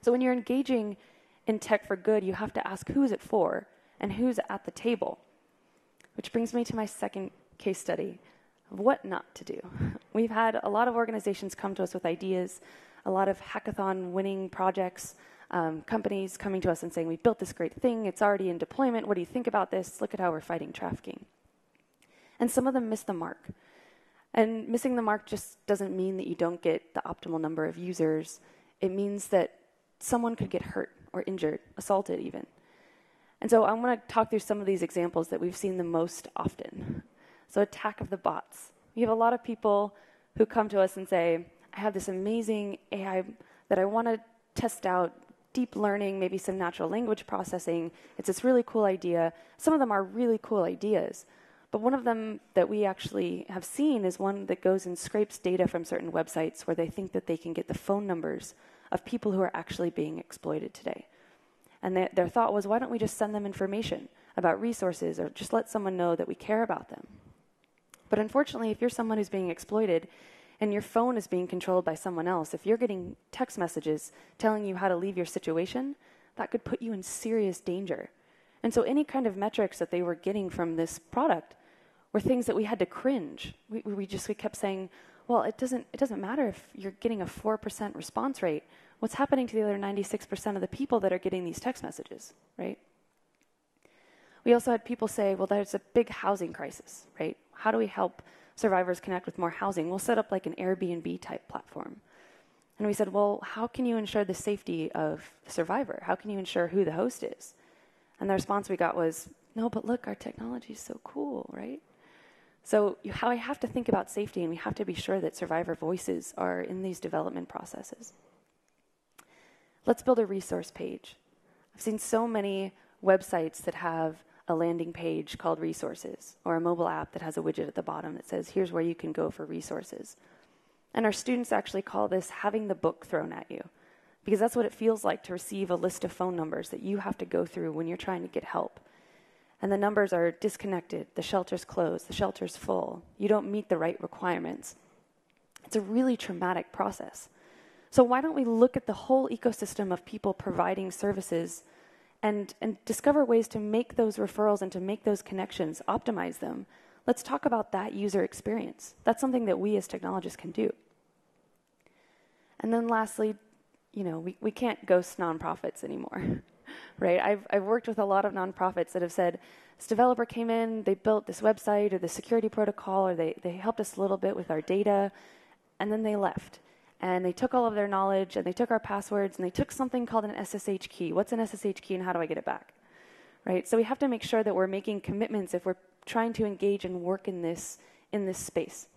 So when you're engaging in tech for good, you have to ask who's it for and who's at the table. Which brings me to my second case study of what not to do. We've had a lot of organizations come to us with ideas, a lot of hackathon winning projects, companies coming to us and saying, we built this great thing, it's already in deployment, what do you think about this? Look at how we're fighting trafficking. And some of them miss the mark. And missing the mark just doesn't mean that you don't get the optimal number of users. It means that someone could get hurt or injured, assaulted even. And so I want to talk through some of these examples that we've seen the most often. So attack of the bots. We have a lot of people who come to us and say, I have this amazing AI that I want to test out, deep learning, maybe some natural language processing. It's this really cool idea. Some of them are really cool ideas. But one of them that we actually have seen is one that goes and scrapes data from certain websites where they think that they can get the phone numbers of people who are actually being exploited today. And their thought was, why don't we just send them information about resources or just let someone know that we care about them? But unfortunately, if you're someone who's being exploited and your phone is being controlled by someone else, if you're getting text messages telling you how to leave your situation, that could put you in serious danger. And so any kind of metrics that they were getting from this product were things that we had to cringe. We kept saying, well, it doesn't matter if you're getting a 4% response rate. What's happening to the other 96% of the people that are getting these text messages, right? We also had people say, well, there's a big housing crisis, right? How do we help survivors connect with more housing? We'll set up like an Airbnb type platform. And we said, well, how can you ensure the safety of the survivor? How can you ensure who the host is? And the response we got was, no, but look, our technology is so cool, right? So you have to think about safety, and we have to be sure that survivor voices are in these development processes. Let's build a resource page. I've seen so many websites that have a landing page called resources, or a mobile app that has a widget at the bottom that says, here's where you can go for resources. And our students actually call this having the book thrown at you, because that's what it feels like to receive a list of phone numbers that you have to go through when you're trying to get help. And the numbers are disconnected, the shelter's closed, the shelter's full, you don't meet the right requirements. It's a really traumatic process. So why don't we look at the whole ecosystem of people providing services and discover ways to make those referrals and to make those connections, optimize them. Let's talk about that user experience. That's something that we as technologists can do. And then lastly, we can't ghost nonprofits anymore, right? I've worked with a lot of nonprofits that have said, this developer came in, they built this website or the security protocol, or they helped us a little bit with our data, and then they left. And they took all of their knowledge, and they took our passwords, and they took something called an SSH key. What's an SSH key, and how do I get it back? Right? So we have to make sure that we're making commitments if we're trying to engage and work in this space.